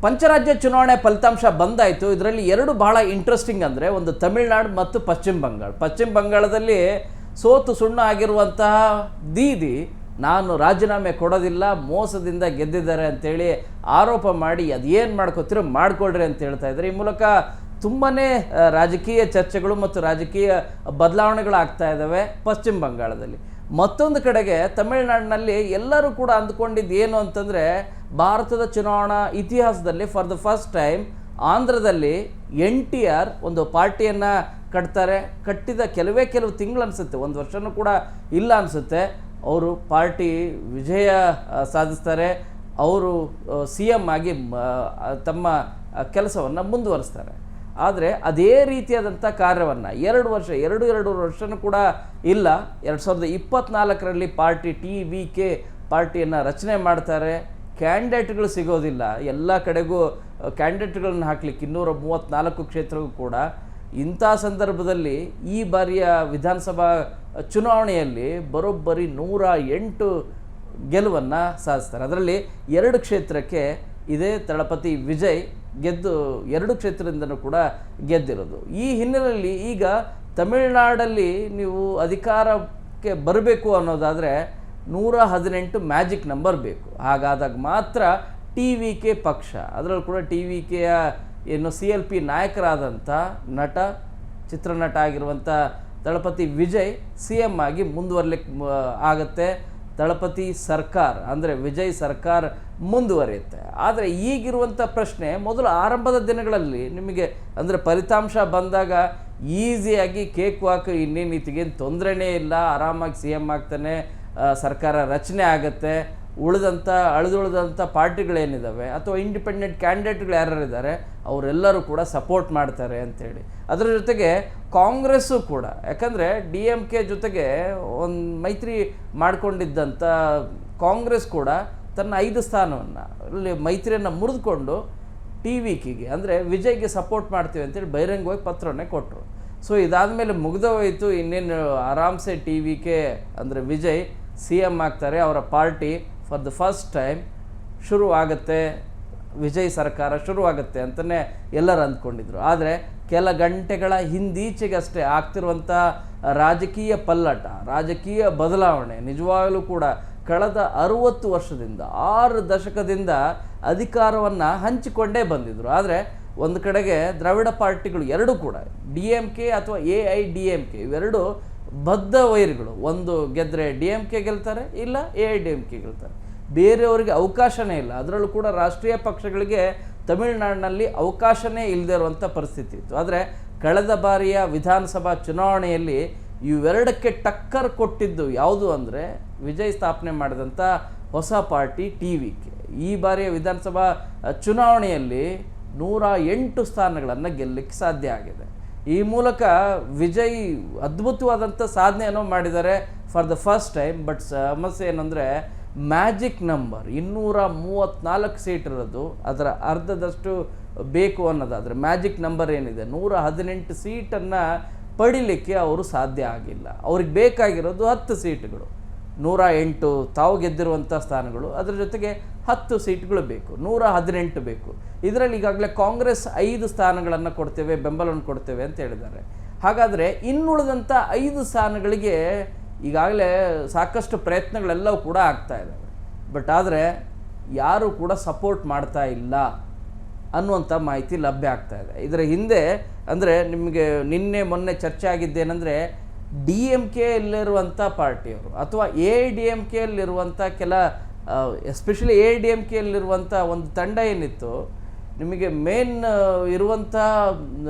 ಪಂಚರಾಜ್ಯ ಚುನಾವಣೆ ಫಲಿತಾಂಶ ಬಂದಾಯಿತು. ಇದರಲ್ಲಿ ಎರಡು ಬಹಳ ಇಂಟ್ರೆಸ್ಟಿಂಗ್ ಅಂದರೆ ಒಂದು ತಮಿಳುನಾಡು ಮತ್ತು ಪಶ್ಚಿಮ ಬಂಗಾಳ. ಪಶ್ಚಿಮ ಬಂಗಾಳದಲ್ಲಿ ಸೋತು ಸುಣ್ಣ ಆಗಿರುವಂತಹ ದೀದಿ ನಾನು ರಾಜೀನಾಮೆ ಕೊಡೋದಿಲ್ಲ, ಮೋಸದಿಂದ ಗೆದ್ದಿದ್ದಾರೆ ಅಂತೇಳಿ ಆರೋಪ ಮಾಡಿ ಅದೇನು ಮಾಡ್ಕೋತಿರೋ ಮಾಡ್ಕೊಳ್ರಿ ಅಂತ ಹೇಳ್ತಾ ಇದ್ದಾರೆ. ಈ ಮೂಲಕ ತುಂಬಾ ರಾಜಕೀಯ ಚರ್ಚೆಗಳು ಮತ್ತು ರಾಜಕೀಯ ಬದಲಾವಣೆಗಳಾಗ್ತಾ ಇದ್ದಾವೆ ಪಶ್ಚಿಮ ಬಂಗಾಳದಲ್ಲಿ. ಮತ್ತೊಂದು ಕಡೆಗೆ ತಮಿಳುನಾಡಿನಲ್ಲಿ ಎಲ್ಲರೂ ಕೂಡ ಅಂದ್ಕೊಂಡಿದ್ದು ಏನು ಅಂತಂದರೆ, ಭಾರತದ ಚುನಾವಣಾ ಇತಿಹಾಸದಲ್ಲಿ ಫಾರ್ ದ ಫಸ್ಟ್ ಟೈಮ್ ಆಂಧ್ರದಲ್ಲಿ NTR ಒಂದು ಪಾರ್ಟಿಯನ್ನು ಕಟ್ತಾರೆ. ಕಟ್ಟಿದ ಕೆಲವು ತಿಂಗಳು ಅನಿಸುತ್ತೆ, ಒಂದು ವರ್ಷನೂ ಕೂಡ ಇಲ್ಲ ಅನಿಸುತ್ತೆ, ಅವರು ಪಾರ್ಟಿ ವಿಜಯ ಸಾಧಿಸ್ತಾರೆ. ಅವರು CM ಆಗಿ ತಮ್ಮ ಕೆಲಸವನ್ನು ಮುಂದುವರಿಸ್ತಾರೆ. ಆದರೆ ಅದೇ ರೀತಿಯಾದಂಥ ಕಾರ್ಯವನ್ನು ಎರಡು ವರ್ಷನೂ ಕೂಡ ಇಲ್ಲ, 2024ರಲ್ಲಿ ಪಾರ್ಟಿ TVK ಪಾರ್ಟಿಯನ್ನು ರಚನೆ ಮಾಡ್ತಾರೆ. ಕ್ಯಾಂಡಿಡೇಟ್ಗಳು ಸಿಗೋದಿಲ್ಲ, ಎಲ್ಲ ಕಡೆಗೂ ಕ್ಯಾಂಡಿಡೇಟ್ಗಳನ್ನು ಹಾಕ್ಲಿಕ್ಕೆ 234 ಕ್ಷೇತ್ರಕ್ಕೂ ಕೂಡ. ಇಂಥ ಸಂದರ್ಭದಲ್ಲಿ ಈ ಬಾರಿಯ ವಿಧಾನಸಭಾ ಚುನಾವಣೆಯಲ್ಲಿ ಬರೋಬ್ಬರಿ 108 ಗೆಲುವನ್ನು ಸಾಧಿಸ್ತಾರೆ. ಅದರಲ್ಲಿ 2 ಕ್ಷೇತ್ರಕ್ಕೆ ಇದೇ ದಳಪತಿ ವಿಜಯ್ ಗೆದ್ದು 2 ಕ್ಷೇತ್ರದಿಂದನೂ ಕೂಡ ಗೆದ್ದಿರೋದು. ಈ ಹಿನ್ನೆಲೆಯಲ್ಲಿ ಈಗ ತಮಿಳುನಾಡಲ್ಲಿ ನೀವು ಅಧಿಕಾರಕ್ಕೆ ಬರಬೇಕು ಅನ್ನೋದಾದರೆ 118 ಮ್ಯಾಜಿಕ್ ನಂಬರ್ ಬೇಕು. ಹಾಗಾದಾಗ ಮಾತ್ರ TVK ಪಕ್ಷ, ಅದರಲ್ಲೂ ಕೂಡ TVKಯ ಏನು CLP ನಾಯಕರಾದಂಥ ಚಿತ್ರನಟ ಆಗಿರುವಂಥ ದಳಪತಿ ವಿಜಯ್ CM ಆಗಿ ಮುಂದುವರಲಿಕ್ಕೆ ಆಗುತ್ತೆ. ದಳಪತಿ ಸರ್ಕಾರ ಅಂದರೆ ವಿಜಯ್ ಸರ್ಕಾರ ಮುಂದುವರಿಯುತ್ತೆ. ಆದರೆ ಈಗಿರುವಂಥ ಪ್ರಶ್ನೆ, ಮೊದಲು ಆರಂಭದ ದಿನಗಳಲ್ಲಿ ನಿಮಗೆ ಅಂದರೆ ಫಲಿತಾಂಶ ಬಂದಾಗ ಈಸಿಯಾಗಿ ಕೇಕ್ ವಾಕ್ ಇನ್ನೇನು ಈತಗೇನು ತೊಂದರೆನೇ ಇಲ್ಲ, ಆರಾಮಾಗಿ CM ಆಗ್ತಾನೆ, ಸರ್ಕಾರ ರಚನೆ ಆಗುತ್ತೆ, ಉಳಿದಂಥ ಪಾರ್ಟಿಗಳೇನಿದ್ದಾವೆ ಅಥವಾ ಇಂಡಿಪೆಂಡೆಂಟ್ ಕ್ಯಾಂಡಿಡೇಟ್ಗಳು ಯಾರ್ಯಾರಿದ್ದಾರೆ ಅವರೆಲ್ಲರೂ ಕೂಡ ಸಪೋರ್ಟ್ ಮಾಡ್ತಾರೆ ಅಂಥೇಳಿ. ಅದರ ಜೊತೆಗೆ ಕಾಂಗ್ರೆಸ್ಸು ಕೂಡ, ಯಾಕಂದರೆ DMK ಜೊತೆಗೆ ಒಂದು ಮೈತ್ರಿ ಮಾಡಿಕೊಂಡಿದ್ದಂಥ ಕಾಂಗ್ರೆಸ್ ಕೂಡ ತನ್ನ 5 ಸ್ಥಾನವನ್ನು ಅಲ್ಲಿ ಮೈತ್ರಿಯನ್ನು ಮುರಿದುಕೊಂಡು TVKಗೆ ಅಂದರೆ ವಿಜಯ್ಗೆ ಸಪೋರ್ಟ್ ಮಾಡ್ತೀವಿ ಅಂತೇಳಿ ಬಹಿರಂಗವಾಗಿ ಪತ್ರವನ್ನೇ ಕೊಟ್ಟರು. ಸೊ ಇದಾದಮೇಲೆ ಮುಗಿದೋಯ್ತು, ಇನ್ನೇನು ಆರಾಮ್ಸೆ TVK ಅಂದರೆ ವಿಜಯ್ CM ಆಗ್ತಾರೆ, ಅವರ party for the first time ಶುರುವಾಗುತ್ತೆ, ವಿಜಯ್ ಸರ್ಕಾರ ಶುರುವಾಗುತ್ತೆ ಅಂತಲೇ ಎಲ್ಲರೂ ಅಂದ್ಕೊಂಡಿದ್ರು. ಆದರೆ ಕೆಲ ಗಂಟೆಗಳ ಹಿಂದೀಚೆಗಷ್ಟೇ ಆಗ್ತಿರುವಂಥ ರಾಜಕೀಯ ಪಲ್ಲಟ, ರಾಜಕೀಯ ಬದಲಾವಣೆ ನಿಜವಾಗಲೂ ಕೂಡ ಕಳೆದ 60 ವರ್ಷದಿಂದ 6 ದಶಕದಿಂದ ಅಧಿಕಾರವನ್ನು ಹಂಚಿಕೊಂಡೇ ಬಂದಿದ್ದರು. ಆದರೆ ಒಂದು ಕಡೆಗೆ ದ್ರಾವಿಡ ಪಾರ್ಟಿಗಳು ಎರಡೂ ಕೂಡ DMK ಅಥವಾ AIDMK ಇವೆರಡು ಬದ್ಧ ವೈರಿಗಳು. ಒಂದು ಗೆದ್ದರೆ DMK ಗೆಲ್ತಾರೆ, ಇಲ್ಲ AIDMK ಗೆಲ್ತಾರೆ, ಬೇರೆಯವರಿಗೆ ಅವಕಾಶನೇ ಇಲ್ಲ. ಅದರಲ್ಲೂ ಕೂಡ ರಾಷ್ಟ್ರೀಯ ಪಕ್ಷಗಳಿಗೆ ತಮಿಳುನಾಡಿನಲ್ಲಿ ಅವಕಾಶನೇ ಇಲ್ಲದೆ ಇರುವಂಥ ಪರಿಸ್ಥಿತಿ ಇತ್ತು. ಆದರೆ ಕಳೆದ ಬಾರಿಯ ವಿಧಾನಸಭಾ ಚುನಾವಣೆಯಲ್ಲಿ ಇವೆರಡಕ್ಕೆ ಟಕ್ಕರ್ ಕೊಟ್ಟಿದ್ದು ಯಾವುದು ಅಂದರೆ ವಿಜಯ್ ಸ್ಥಾಪನೆ ಮಾಡಿದಂಥ ಹೊಸ ಪಾರ್ಟಿ TVK. ಈ ಬಾರಿಯ ವಿಧಾನಸಭಾ ಚುನಾವಣೆಯಲ್ಲಿ 108 ಸ್ಥಾನಗಳನ್ನು ಗೆಲ್ಲಲಿಕ್ಕೆ ಸಾಧ್ಯ ಆಗಿದೆ. ಈ ಮೂಲಕ ವಿಜಯ್ ಅದ್ಭುತವಾದಂಥ ಸಾಧನೆಯನ್ನು ಮಾಡಿದ್ದಾರೆ for the first time. But ಸಮಸ್ಯೆ ಏನಂದರೆ ಮ್ಯಾಜಿಕ್ ನಂಬರ್ 234 ಸೀಟ್ ಇರೋದು, ಅದರ ಅರ್ಧದಷ್ಟು ಬೇಕು ಅನ್ನೋದಾದರೆ ಮ್ಯಾಜಿಕ್ ನಂಬರ್ ಏನಿದೆ 118 ಸೀಟನ್ನು ಪಡಿಲಿಕ್ಕೆ ಅವರು ಸಾಧ್ಯ ಆಗಿಲ್ಲ. ಅವ್ರಿಗೆ ಬೇಕಾಗಿರೋದು 10 ಸೀಟ್ಗಳು, 108 ತಾವು ಗೆದ್ದಿರುವಂಥ ಸ್ಥಾನಗಳು, ಅದರ ಜೊತೆಗೆ 10 ಸೀಟ್ಗಳು ಬೇಕು, 118 ಬೇಕು. ಇದರಲ್ಲಿ ಈಗಾಗಲೇ ಕಾಂಗ್ರೆಸ್ 5 ಸ್ಥಾನಗಳನ್ನು ಕೊಡ್ತೇವೆ, ಬೆಂಬಲವನ್ನು ಕೊಡ್ತೇವೆ ಅಂತ ಹೇಳಿದ್ದಾರೆ. ಹಾಗಾದರೆ ಇನ್ನುಳಿದಂಥ 5 ಸ್ಥಾನಗಳಿಗೆ ಈಗಾಗಲೇ ಸಾಕಷ್ಟು ಪ್ರಯತ್ನಗಳೆಲ್ಲವೂ ಕೂಡ ಆಗ್ತಾ ಇದ್ದಾವೆ. ಬಟ್ ಆದರೆ ಯಾರೂ ಕೂಡ ಸಪೋರ್ಟ್ ಮಾಡ್ತಾ ಇಲ್ಲ ಅನ್ನುವಂಥ ಮಾಹಿತಿ ಲಭ್ಯ ಆಗ್ತಾ ಇದೆ. ಇದರ ಹಿಂದೆ ಅಂದರೆ ನಿಮಗೆ ನಿನ್ನೆ ಮೊನ್ನೆ ಚರ್ಚೆ ಆಗಿದ್ದೇನೆಂದರೆ DMKಯಲ್ಲಿರುವಂಥ ಪಾರ್ಟಿಯವರು ಅಥವಾ AIDMKಯಲ್ಲಿರುವಂಥ ಎಸ್ಪೆಷಲಿ AIDMKಯಲ್ಲಿರುವಂಥ ಒಂದು ತಂಡ ಏನಿತ್ತು, ನಿಮಗೆ ಮೇನ್ ಇರುವಂಥ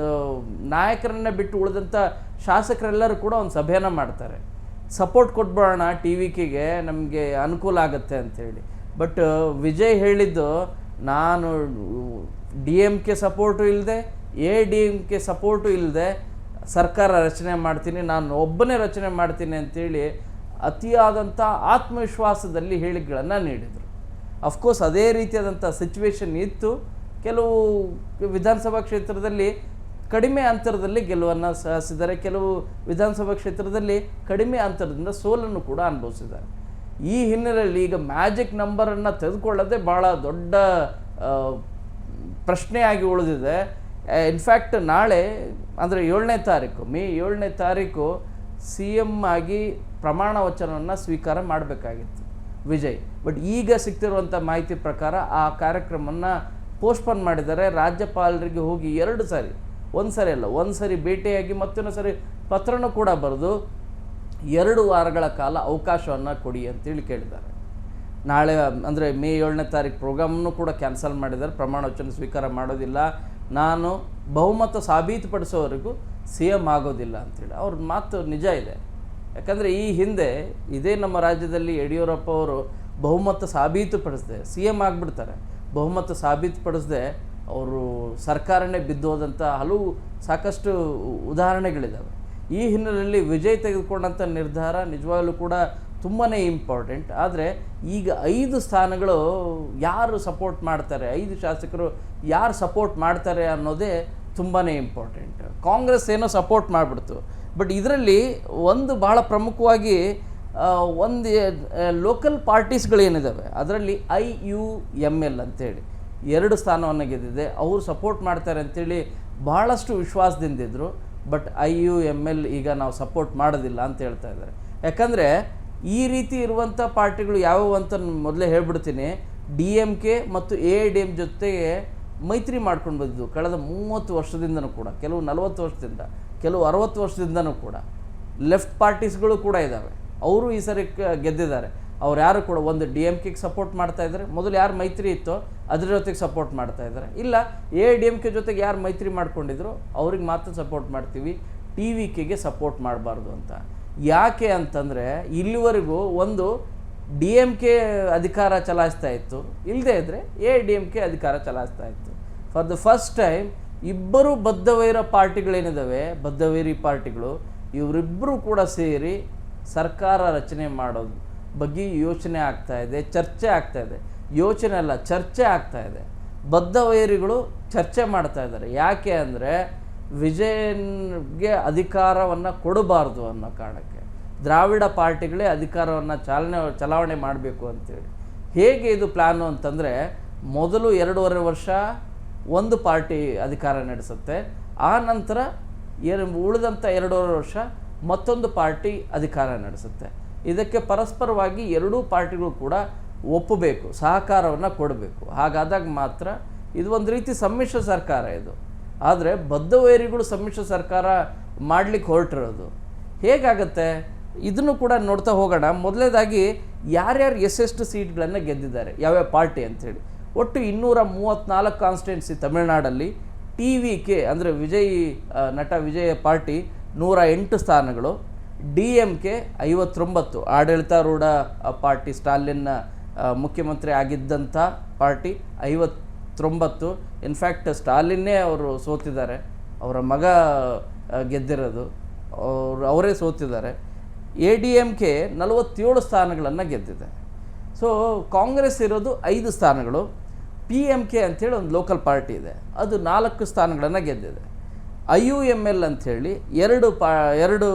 ನಾಯಕರನ್ನ ಬಿಟ್ಟು ಉಳಿದಂಥ ಶಾಸಕರೆಲ್ಲರೂ ಕೂಡ ಒಂದು ಸಭೆಯನ್ನು ಮಾಡ್ತಾರೆ, ಸಪೋರ್ಟ್ ಕೊಟ್ಬಿಡೋಣ TVKಗೆ, ನಮಗೆ ಅನುಕೂಲ ಆಗುತ್ತೆ ಅಂಥೇಳಿ. ಬಟ್ ವಿಜಯ್ ಹೇಳಿದ್ದು, ನಾನು DMK ಸಪೋರ್ಟು ಇಲ್ಲದೆ AIDMK ಸಪೋರ್ಟು ಇಲ್ಲದೆ ಸರ್ಕಾರ ರಚನೆ ಮಾಡ್ತೀನಿ, ನಾನು ಒಬ್ಬನೇ ರಚನೆ ಮಾಡ್ತೀನಿ ಅಂತೇಳಿ ಅತಿಯಾದಂಥ ಆತ್ಮವಿಶ್ವಾಸದಲ್ಲಿ ಹೇಳಿಕೆಗಳನ್ನು ನೀಡಿದರು. ಅಫ್ಕೋರ್ಸ್ ಅದೇ ರೀತಿಯಾದಂಥ ಸಿಚುವೇಶನ್ ಇತ್ತು. ಕೆಲವು ವಿಧಾನಸಭಾ ಕ್ಷೇತ್ರದಲ್ಲಿ ಕಡಿಮೆ ಅಂತರದಲ್ಲಿ ಗೆಲುವನ್ನು ಸಾಧಿಸಿದ್ದಾರೆ, ಕೆಲವು ವಿಧಾನಸಭಾ ಕ್ಷೇತ್ರದಲ್ಲಿ ಕಡಿಮೆ ಅಂತರದಿಂದ ಸೋಲನ್ನು ಕೂಡ ಅನುಭವಿಸಿದ್ದಾರೆ. ಈ ಹಿನ್ನೆಲೆಯಲ್ಲಿ ಈಗ ಮ್ಯಾಜಿಕ್ ನಂಬರನ್ನು ತೆಗೆದುಕೊಳ್ಳೋದೇ ಭಾಳ ದೊಡ್ಡ ಪ್ರಶ್ನೆಯಾಗಿ ಉಳಿದಿದೆ. ಇನ್ಫ್ಯಾಕ್ಟ್ ನಾಳೆ ಅಂದರೆ 7ನೇ ತಾರೀಕು ಮೇ 7ನೇ ತಾರೀಕು ಸಿ ಎಮ್ ಆಗಿ ಪ್ರಮಾಣ ವಚನವನ್ನು ಸ್ವೀಕಾರ ಮಾಡಬೇಕಾಗಿತ್ತು ವಿಜಯ್. ಬಟ್ ಈಗ ಸಿಗ್ತಿರುವಂಥ ಮಾಹಿತಿ ಪ್ರಕಾರ ಆ ಕಾರ್ಯಕ್ರಮವನ್ನು ಪೋಸ್ಟ್ಪೋನ್ ಮಾಡಿದ್ದಾರೆ. ರಾಜ್ಯಪಾಲರಿಗೆ ಹೋಗಿ 2 ಸಾರಿ, ಒಂದು ಸರಿ ಭೇಟಿಯಾಗಿ ಮತ್ತೊಂದು ಸರಿ ಪತ್ರನೂ ಕೂಡ ಬರೆದು 2 ವಾರಗಳ ಕಾಲ ಅವಕಾಶವನ್ನು ಕೊಡಿ ಅಂತೇಳಿ ಕೇಳಿದ್ದಾರೆ. ನಾಳೆ ಅಂದರೆ ಮೇ 7ನೇ ತಾರೀಕು ಪ್ರೋಗ್ರಾಮನ್ನು ಕೂಡ ಕ್ಯಾನ್ಸಲ್ ಮಾಡಿದ್ದಾರೆ. ಪ್ರಮಾಣ ವಚನ ಸ್ವೀಕಾರ ಮಾಡೋದಿಲ್ಲ, ನಾನು ಬಹುಮತ ಸಾಬೀತುಪಡಿಸೋವರೆಗೂ ಸಿ ಎಮ್ ಆಗೋದಿಲ್ಲ ಅಂಥೇಳಿ. ಅವ್ರ ಮಾತು ನಿಜ ಇದೆ. ಯಾಕಂದರೆ ಈ ಹಿಂದೆ ಇದೇ ನಮ್ಮ ರಾಜ್ಯದಲ್ಲಿ ಯಡಿಯೂರಪ್ಪ ಅವರು ಬಹುಮತ ಸಾಬೀತುಪಡಿಸದೆ ಸಿ ಎಮ್ ಆಗಿಬಿಡ್ತಾರೆ. ಬಹುಮತ ಸಾಬೀತುಪಡಿಸದೆ ಅವರು ಸರ್ಕಾರನೇ ಬಿದ್ದು ಹೋದಂಥ ಸಾಕಷ್ಟು ಉದಾಹರಣೆಗಳಿದ್ದಾವೆ. ಈ ಹಿನ್ನೆಲೆಯಲ್ಲಿ ವಿಜಯ್ ತೆಗೆದುಕೊಂಡಂಥ ನಿರ್ಧಾರ ನಿಜವಾಗಲೂ ಕೂಡ ತುಂಬಾ ಇಂಪಾರ್ಟೆಂಟ್. ಆದರೆ ಈಗ 5 ಸ್ಥಾನಗಳು ಯಾರು ಸಪೋರ್ಟ್ ಮಾಡ್ತಾರೆ, 5 ಶಾಸಕರು ಯಾರು ಸಪೋರ್ಟ್ ಮಾಡ್ತಾರೆ ಅನ್ನೋದೇ ತುಂಬಾ ಇಂಪಾರ್ಟೆಂಟ್. ಕಾಂಗ್ರೆಸ್ ಏನೋ ಸಪೋರ್ಟ್ ಮಾಡಿಬಿಡ್ತು. ಬಟ್ ಇದರಲ್ಲಿ ಒಂದು ಭಾಳ ಪ್ರಮುಖವಾಗಿ ಒಂದು ಲೋಕಲ್ ಪಾರ್ಟೀಸ್ಗಳೇನಿದ್ದಾವೆ ಅದರಲ್ಲಿ IUML ಅಂತೇಳಿ 2 ಸ್ಥಾನವನ್ನು ಗೆದ್ದಿದೆ. ಅವರು ಸಪೋರ್ಟ್ ಮಾಡ್ತಾರೆ ಅಂಥೇಳಿ ಭಾಳಷ್ಟು ವಿಶ್ವಾಸದಿಂದಿದ್ದರು. ಬಟ್ IUML ಈಗ ನಾವು ಸಪೋರ್ಟ್ ಮಾಡೋದಿಲ್ಲ ಅಂತ ಹೇಳ್ತಾ ಇದ್ದಾರೆ. ಯಾಕಂದರೆ ಈ ರೀತಿ ಇರುವಂಥ ಪಾರ್ಟಿಗಳು ಯಾವುವು ಅಂತ ಮೊದಲೇ ಹೇಳ್ಬಿಡ್ತೀನಿ. DMK ಮತ್ತು AIDM ಜೊತೆಗೆ ಮೈತ್ರಿ ಮಾಡ್ಕೊಂಡು ಬಂದಿದ್ದು ಕಳೆದ 30 ವರ್ಷದಿಂದನೂ ಕೂಡ, ಕೆಲವು 40 ವರ್ಷದಿಂದ, ಕೆಲವು 60 ವರ್ಷದಿಂದನೂ ಕೂಡ. ಲೆಫ್ಟ್ ಪಾರ್ಟೀಸ್ಗಳು ಕೂಡ ಇದ್ದಾವೆ, ಅವರು ಈ ಸರಿ ಗೆದ್ದಿದ್ದಾರೆ. ಅವ್ರು ಯಾರು ಕೂಡ ಒಂದು DMKಗೆ ಸಪೋರ್ಟ್ ಮಾಡ್ತಾ ಇದ್ದಾರೆ. ಮೊದಲು ಯಾರು ಮೈತ್ರಿ ಇತ್ತೋ ಅದ್ರ ಜೊತೆಗೆ ಸಪೋರ್ಟ್ ಮಾಡ್ತಾ ಇದ್ದಾರೆ. ಇಲ್ಲ AIDMK ಜೊತೆಗೆ ಯಾರು ಮೈತ್ರಿ ಮಾಡ್ಕೊಂಡಿದ್ರು ಅವ್ರಿಗೆ ಮಾತ್ರ ಸಪೋರ್ಟ್ ಮಾಡ್ತೀವಿ, TVKಗೆ ಸಪೋರ್ಟ್ ಮಾಡಬಾರ್ದು ಅಂತ. ಯಾಕೆ ಅಂತಂದರೆ ಇಲ್ಲಿವರೆಗೂ ಒಂದು DMK ಅಧಿಕಾರ ಚಲಾಯಿಸ್ತಾ ಇತ್ತು, ಇಲ್ಲದೇ ಇದ್ದರೆ AIDMK ಅಧಿಕಾರ ಚಲಾಯಿಸ್ತಾ ಇತ್ತು. ಫಾರ್ ದ ಫಸ್ಟ್ ಟೈಮ್ ಇಬ್ಬರು ಬದ್ಧವೈರ ಪಾರ್ಟಿಗಳೇನಿದ್ದಾವೆ, ಬದ್ಧವೈರಿ ಪಾರ್ಟಿಗಳು, ಇವರಿಬ್ಬರು ಕೂಡ ಸೇರಿ ಸರ್ಕಾರ ರಚನೆ ಮಾಡೋದು ಬಗ್ಗೆ ಯೋಚನೆ ಆಗ್ತಾಯಿದೆ, ಚರ್ಚೆ ಆಗ್ತಾಯಿದೆ. ಯೋಚನೆ ಅಲ್ಲ, ಚರ್ಚೆ ಆಗ್ತಾಯಿದೆ. ಬದ್ಧವೈರಿಗಳು ಚರ್ಚೆ ಮಾಡ್ತಾ ಇದ್ದಾರೆ. ಯಾಕೆ ಅಂದರೆ ವಿಜಯನ್ಗೆ ಅಧಿಕಾರವನ್ನು ಕೊಡಬಾರ್ದು ಅನ್ನೋ ಕಾರಣಕ್ಕೆ ದ್ರಾವಿಡ ಪಾರ್ಟಿಗಳೇ ಅಧಿಕಾರವನ್ನು ಚಲಾವಣೆ ಮಾಡಬೇಕು ಅಂತೇಳಿ. ಹೇಗೆ ಇದು ಪ್ಲ್ಯಾನು ಅಂತಂದರೆ, ಮೊದಲು 2.5 ವರ್ಷ ಒಂದು ಪಾರ್ಟಿ ಅಧಿಕಾರ ನಡೆಸುತ್ತೆ, ಆ ನಂತರ ಉಳಿದಂಥ 2.5 ವರ್ಷ ಮತ್ತೊಂದು ಪಾರ್ಟಿ ಅಧಿಕಾರ ನಡೆಸುತ್ತೆ. ಇದಕ್ಕೆ ಪರಸ್ಪರವಾಗಿ 2 ಪಾರ್ಟಿಗಳು ಕೂಡ ಒಪ್ಪಬೇಕು, ಸಹಕಾರವನ್ನು ಕೊಡಬೇಕು. ಹಾಗಾದಾಗ ಮಾತ್ರ ಇದು ಒಂದು ರೀತಿ ಸಮ್ಮಿಶ್ರ ಸರ್ಕಾರ ಇದು. ಆದರೆ ಬದ್ಧವೈರಿಗಳು ಸಮ್ಮಿಶ್ರ ಸರ್ಕಾರ ಮಾಡಲಿಕ್ಕೆ ಹೊರಟಿರೋದು ಹೇಗಾಗತ್ತೆ ಇದನ್ನು ಕೂಡ ನೋಡ್ತಾ ಹೋಗೋಣ. ಮೊದಲನೇದಾಗಿ ಯಾರ್ಯಾರು ಎಷ್ಟೆಷ್ಟು ಸೀಟ್ಗಳನ್ನು ಗೆದ್ದಿದ್ದಾರೆ, ಯಾವ್ಯಾವ ಪಾರ್ಟಿ ಅಂಥೇಳಿ. ಒಟ್ಟು 234 ಕಾನ್ಸ್ಟಿಟ್ಯೂನ್ಸಿ ತಮಿಳುನಾಡಲ್ಲಿ. TVK ಅಂದರೆ ನಟ ವಿಜಯ್ ಪಾರ್ಟಿ 108 ಸ್ಥಾನಗಳು. DMK 59, ಆಡಳಿತಾರೂಢ ಪಾರ್ಟಿ, ಸ್ಟಾಲಿನ್ ಮುಖ್ಯಮಂತ್ರಿ ಆಗಿದ್ದಂಥ ಪಾರ್ಟಿ 59. ಇನ್ಫ್ಯಾಕ್ಟ್ ಸ್ಟಾಲಿನ್ನೇ ಅವರು ಸೋತಿದ್ದಾರೆ, ಅವರ ಮಗ ಗೆದ್ದಿರೋದು, ಅವರೇ ಸೋತಿದ್ದಾರೆ. ADMK 47 ಸ್ಥಾನಗಳನ್ನು ಗೆದ್ದಿದೆ. ಸೊ ಕಾಂಗ್ರೆಸ್ ಇರೋದು 5 ಸ್ಥಾನಗಳು. PMK ಅಂಥೇಳಿ ಒಂದು ಲೋಕಲ್ ಪಾರ್ಟಿ ಇದೆ, ಅದು 4 ಸ್ಥಾನಗಳನ್ನು ಗೆದ್ದಿದೆ. IUML ಅಂಥೇಳಿ 2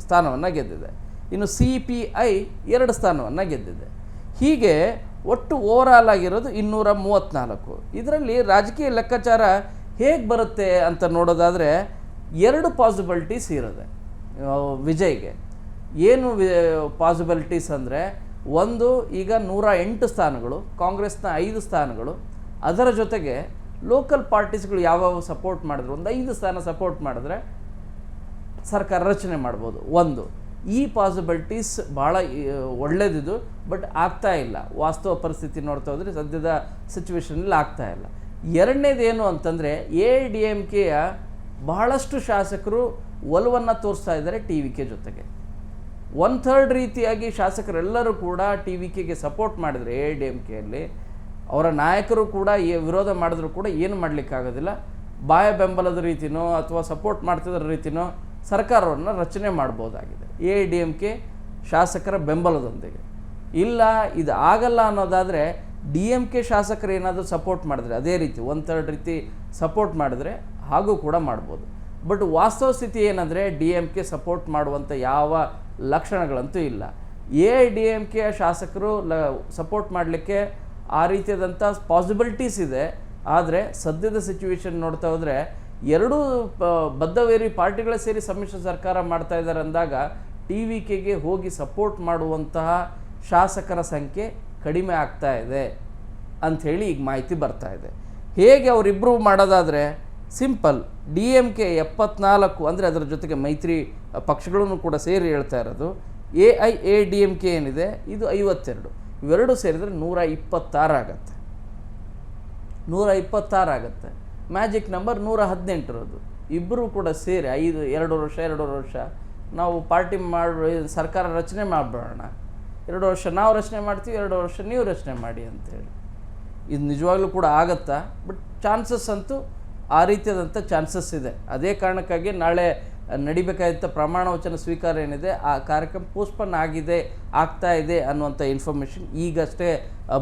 ಸ್ಥಾನವನ್ನು ಗೆದ್ದಿದೆ. ಇನ್ನು CPI 2 ಸ್ಥಾನವನ್ನು ಗೆದ್ದಿದೆ. ಹೀಗೆ ಒಟ್ಟು ಓವರಾಲ್ ಆಗಿರೋದು 234. ಇದರಲ್ಲಿ ರಾಜಕೀಯ ಲೆಕ್ಕಾಚಾರ ಹೇಗೆ ಬರುತ್ತೆ ಅಂತ ನೋಡೋದಾದರೆ 2 ಪಾಸಿಬಿಲಿಟೀಸ್ ಇರೋದೆ ವಿಜಯ್ಗೆ. ಏನು ಪಾಸಿಬಿಲಿಟೀಸ್ ಅಂದರೆ, ಒಂದು ಈಗ 108 ಸ್ಥಾನಗಳು, ಕಾಂಗ್ರೆಸ್ನ 5 ಸ್ಥಾನಗಳು, ಅದರ ಜೊತೆಗೆ ಲೋಕಲ್ ಪಾರ್ಟೀಸ್ಗಳು ಯಾವ್ಯಾವ ಸಪೋರ್ಟ್ ಮಾಡಿದ್ರು, ಒಂದು 5 ಸ್ಥಾನ ಸಪೋರ್ಟ್ ಮಾಡಿದ್ರೆ ಸರ್ಕಾರ ರಚನೆ ಮಾಡ್ಬೋದು. ಒಂದು ಈ ಪಾಸಿಬಿಲಿಟೀಸ್ ಭಾಳ ಒಳ್ಳೆಯದಿದು. ಬಟ್ ಆಗ್ತಾ ಇಲ್ಲ, ವಾಸ್ತವ ಪರಿಸ್ಥಿತಿ ನೋಡ್ತಾ ಹೋದರೆ ಸದ್ಯದ ಸಿಚುವೇಷನಲ್ಲಿ ಆಗ್ತಾ ಇಲ್ಲ. ಎರಡನೇದೇನು ಅಂತಂದರೆ, AIDMKಯ ಬಹಳಷ್ಟು ಶಾಸಕರು ಒಲವನ್ನು ತೋರಿಸ್ತಾ ಇದ್ದಾರೆ TVK ಜೊತೆಗೆ. 1/3 ರೀತಿಯಾಗಿ ಶಾಸಕರೆಲ್ಲರೂ ಕೂಡ TVKಗೆ ಸಪೋರ್ಟ್ ಮಾಡಿದರೆ AIDMKಯಲ್ಲಿ ಅವರ ನಾಯಕರು ಕೂಡ ವಿರೋಧ ಮಾಡಿದ್ರು ಕೂಡ ಏನು ಮಾಡಲಿಕ್ಕಾಗೋದಿಲ್ಲ. ಬಾಯ ಬೆಂಬಲದ ರೀತಿನೋ ಅಥವಾ ಸಪೋರ್ಟ್ ಮಾಡ್ತಿದ್ರ ರೀತಿನೋ ಸರ್ಕಾರವನ್ನು ರಚನೆ ಮಾಡ್ಬೋದಾಗಿದೆ AIDMK ಶಾಸಕರ ಬೆಂಬಲದೊಂದಿಗೆ. ಇಲ್ಲ ಇದು ಆಗಲ್ಲ ಅನ್ನೋದಾದರೆ DMK ಶಾಸಕರು ಏನಾದರೂ ಸಪೋರ್ಟ್ ಮಾಡಿದ್ರೆ, ಅದೇ ರೀತಿ 1/3 ರೀತಿ ಸಪೋರ್ಟ್ ಮಾಡಿದ್ರೆ ಹಾಗೂ ಕೂಡ ಮಾಡ್ಬೋದು. ಬಟ್ ವಾಸ್ತವ ಸ್ಥಿತಿ ಏನಂದರೆ DMK ಸಪೋರ್ಟ್ ಮಾಡುವಂಥ ಯಾವ ಲಕ್ಷಣಗಳಂತೂ ಇಲ್ಲ. AIDMK ಶಾಸಕರು ಸಪೋರ್ಟ್ ಮಾಡಲಿಕ್ಕೆ ಆ ರೀತಿಯಾದಂಥ ಪಾಸಿಬಿಲಿಟೀಸ್ ಇದೆ. ಆದರೆ ಸದ್ಯದ ಸಿಚುವೇಶನ್ ನೋಡ್ತಾ ಹೋದರೆ ಎರಡೂ ಬದ್ಧವೇರಿ ಪಾರ್ಟಿಗಳೇ ಸೇರಿ ಸಮ್ಮಿಶ್ರ ಸರ್ಕಾರ ಮಾಡ್ತಾ ಇದ್ದಾರೆ ಅಂದಾಗ TVKಗೆ ಹೋಗಿ ಸಪೋರ್ಟ್ ಮಾಡುವಂತಹ ಶಾಸಕರ ಸಂಖ್ಯೆ ಕಡಿಮೆ ಆಗ್ತಾ ಇದೆ ಅಂಥೇಳಿ ಈಗ ಮಾಹಿತಿ ಬರ್ತಾ ಇದೆ. ಹೇಗೆ ಅವರಿಬ್ಬರು ಮಾಡೋದಾದರೆ ಸಿಂಪಲ್, DMK 74 ಅಂದರೆ ಅದರ ಜೊತೆಗೆ ಮೈತ್ರಿ ಪಕ್ಷಗಳನ್ನು ಕೂಡ ಸೇರಿ ಹೇಳ್ತಾ ಇರೋದು, AIADMK ಏನಿದೆ ಇದು 52, ಇವೆರಡು ಸೇರಿದರೆ 126 ಆಗುತ್ತೆ. 126 ಆಗುತ್ತೆ. ಮ್ಯಾಜಿಕ್ ನಂಬರ್ 118 ಇರೋದು. ಇಬ್ಬರು ಕೂಡ ಸೇರಿ 2 ವರ್ಷ ನಾವು ಪಾರ್ಟಿ ಮಾಡಿ ಸರ್ಕಾರ ರಚನೆ ಮಾಡಿಬಿಡೋಣ, 2 ವರ್ಷ ನಾವು ರಚನೆ ಮಾಡ್ತೀವಿ, 2 ವರ್ಷ ನೀವು ರಚನೆ ಮಾಡಿ ಅಂತೇಳಿ. ಇದು ನಿಜವಾಗ್ಲೂ ಕೂಡ ಆಗತ್ತಾ? ಬಟ್ ಚಾನ್ಸಸ್ ಅಂತೂ ಆ ರೀತಿಯಾದಂಥ ಚಾನ್ಸಸ್ ಇದೆ. ಅದೇ ಕಾರಣಕ್ಕಾಗಿ ನಾಳೆ ನಡಿಬೇಕಾದಂಥ ಪ್ರಮಾಣ ವಚನ ಸ್ವೀಕಾರ ಏನಿದೆ ಆ ಕಾರ್ಯಕ್ರಮ ಪೋಸ್ಟ್ಪೋನ್ ಆಗ್ತಾ ಇದೆ ಅನ್ನುವಂಥ ಇನ್ಫಾರ್ಮೇಷನ್ ಈಗಷ್ಟೇ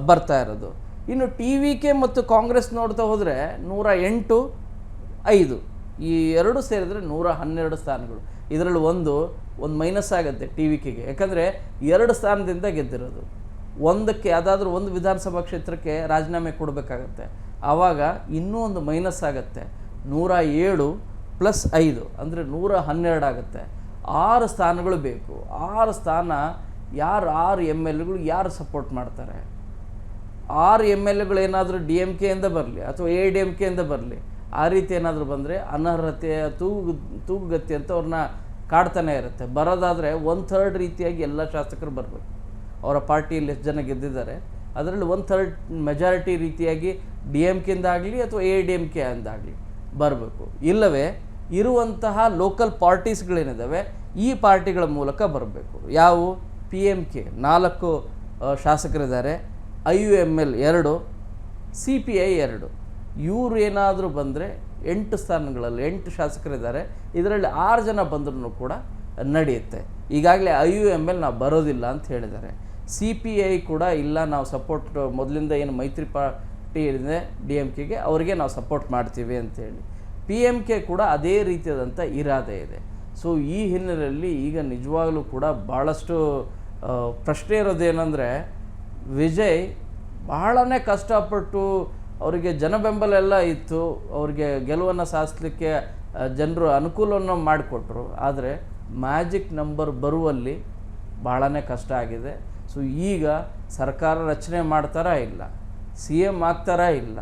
ಬರ್ತಾ ಇರೋದು. ಇನ್ನು TVK ಮತ್ತು ಕಾಂಗ್ರೆಸ್ ನೋಡ್ತಾ ಹೋದರೆ 108, 5 ಈ ಎರಡು ಸೇರಿದರೆ 112 ಸ್ಥಾನಗಳು. ಇದರಲ್ಲಿ ಒಂದು ಮೈನಸ್ ಆಗುತ್ತೆ TVKಗೆ, ಯಾಕಂದರೆ 2 ಸ್ಥಾನದಿಂದ ಗೆದ್ದಿರೋದು. ಒಂದಕ್ಕೆ ಯಾವುದಾದ್ರೂ ಒಂದು ವಿಧಾನಸಭಾ ಕ್ಷೇತ್ರಕ್ಕೆ ರಾಜೀನಾಮೆ ಕೊಡಬೇಕಾಗತ್ತೆ, ಆವಾಗ ಇನ್ನೂ ಒಂದು ಮೈನಸ್ ಆಗುತ್ತೆ. 107 + 5 ಅಂದರೆ 112 ಆಗುತ್ತೆ. 6 ಸ್ಥಾನಗಳು ಬೇಕು. 6 ಸ್ಥಾನ ಯಾರು 6 MLAಗಳು ಯಾರು ಸಪೋರ್ಟ್ ಮಾಡ್ತಾರೆ? 6 MLAಗಳು ಏನಾದರೂ DMKಯಿಂದ ಬರಲಿ ಅಥವಾ AIADMKಯಿಂದ ಬರಲಿ, ಆ ರೀತಿ ಏನಾದರೂ ಬಂದರೆ ಅನರ್ಹತೆ ತೂಗುಗತಿ ಅಂತ ಅವ್ರನ್ನ ಕಾಡ್ತಾನೆ ಇರುತ್ತೆ. ಬರೋದಾದರೆ 1/3 ರೀತಿಯಾಗಿ ಎಲ್ಲ ಶಾಸಕರು ಬರಬೇಕು. ಅವರ ಪಾರ್ಟಿಯಲ್ಲಿ ಎಷ್ಟು ಜನ ಗೆದ್ದಿದ್ದಾರೆ ಅದರಲ್ಲಿ 1/3 ಮೆಜಾರಿಟಿ ರೀತಿಯಾಗಿ DMKಯಿಂದ ಆಗಲಿ ಅಥವಾ AIADMK ಅಂದಾಗಲಿ ಬರಬೇಕು. ಇಲ್ಲವೇ ಇರುವಂತಹ ಲೋಕಲ್ ಪಾರ್ಟೀಸ್ಗಳೇನಿದ್ದಾವೆ ಈ ಪಾರ್ಟಿಗಳ ಮೂಲಕ ಬರಬೇಕು. ಯಾವುವು? PMK 4 ಶಾಸಕರಿದ್ದಾರೆ, IUML 2, CPI 2. ಇವರು ಏನಾದರೂ ಬಂದರೆ 8 ಸ್ಥಾನಗಳಲ್ಲಿ 8 ಶಾಸಕರಿದ್ದಾರೆ, ಇದರಲ್ಲಿ 6 ಜನ ಬಂದರೂ ಕೂಡ ನಡೆಯುತ್ತೆ. ಈಗಾಗಲೇ IUML ನಾವು ಬರೋದಿಲ್ಲ ಅಂತ ಹೇಳಿದ್ದಾರೆ. CPI ಕೂಡ ಇಲ್ಲ, ನಾವು ಸಪೋರ್ಟ್ ಮೊದಲಿಂದ ಏನು ಮೈತ್ರಿ ಪಾರ್ಟಿ ಇದೆ DMKಗೆ ಅವರಿಗೆ ನಾವು ಸಪೋರ್ಟ್ ಮಾಡ್ತೀವಿ ಅಂತೇಳಿ. PMK ಕೂಡ ಅದೇ ರೀತಿಯಾದಂಥ ಇರಾದೆ ಇದೆ. ಸೊ ಈ ಹಿನ್ನೆಲೆಯಲ್ಲಿ ಈಗ ನಿಜವಾಗಲೂ ಕೂಡ ಭಾಳಷ್ಟು ಪ್ರಶ್ನೆ ಇರೋದೇನೆಂದರೆ, ವಿಜಯ್ ಬಹಳನೇ ಕಷ್ಟಪಟ್ಟು ಅವರಿಗೆ ಜನ ಬೆಂಬಲ ಎಲ್ಲ ಇತ್ತು, ಅವರಿಗೆ ಗೆಲುವನ್ನು ಸಾಧಿಸಲಿಕ್ಕೆ ಜನರು ಅನುಕೂಲವನ್ನು ಮಾಡಿಕೊಟ್ರು. ಆದರೆ ಮ್ಯಾಜಿಕ್ ನಂಬರ್ ಬರುವಲ್ಲಿ ಭಾಳನೇ ಕಷ್ಟ ಆಗಿದೆ. ಸೊ ಈಗ ಸರ್ಕಾರ ರಚನೆ ಮಾಡ್ತಾರಾ ಇಲ್ಲ, CM ಆಗ್ತಾರಾ ಇಲ್ಲ,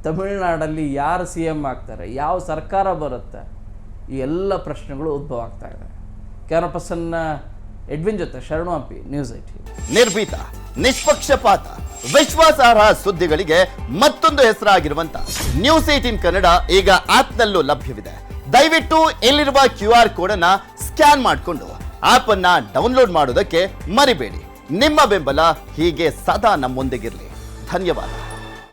ತಮಿಳುನಾಡಲ್ಲಿ ಯಾರು CM ಆಗ್ತಾರೆ, ಯಾವ ಸರ್ಕಾರ ಬರುತ್ತೆ, ಈ ಎಲ್ಲ ಪ್ರಶ್ನೆಗಳು ಉದ್ಭವ ಆಗ್ತಾ ಇದೆ. ಕ್ಯಾಮರಾ ಪರ್ಸನ್ ಎಡ್ವಿನ್ ಜೊತೆ ಶರಣು ಹಂಪಿ, ನ್ಯೂಸ್ 18. ನಿರ್ಭೀತ, ನಿಷ್ಪಕ್ಷಪಾತ, ವಿಶ್ವಾಸಾರ್ಹ ಸುದ್ದಿಗಳಿಗೆ ಮತ್ತೊಂದು ಹೆಸರಾಗಿರುವಂತ ನ್ಯೂಸ್ 18 ಕನ್ನಡ ಈಗ ಆಪ್ನಲ್ಲೂ ಲಭ್ಯವಿದೆ. ದಯವಿಟ್ಟು ಇಲ್ಲಿರುವ QR ಕೋಡ್ ಅನ್ನ ಸ್ಕ್ಯಾನ್ ಮಾಡಿಕೊಂಡು ಆಪ್ ಅನ್ನ ಡೌನ್ಲೋಡ್ ಮಾಡೋದಕ್ಕೆ ಮರಿಬೇಡಿ. ನಿಮ್ಮ ಬೆಂಬಲ ಹೀಗೆ ಸದಾ ನಮ್ಮೊಂದಿಗಿರಲಿ. ಧನ್ಯವಾದ.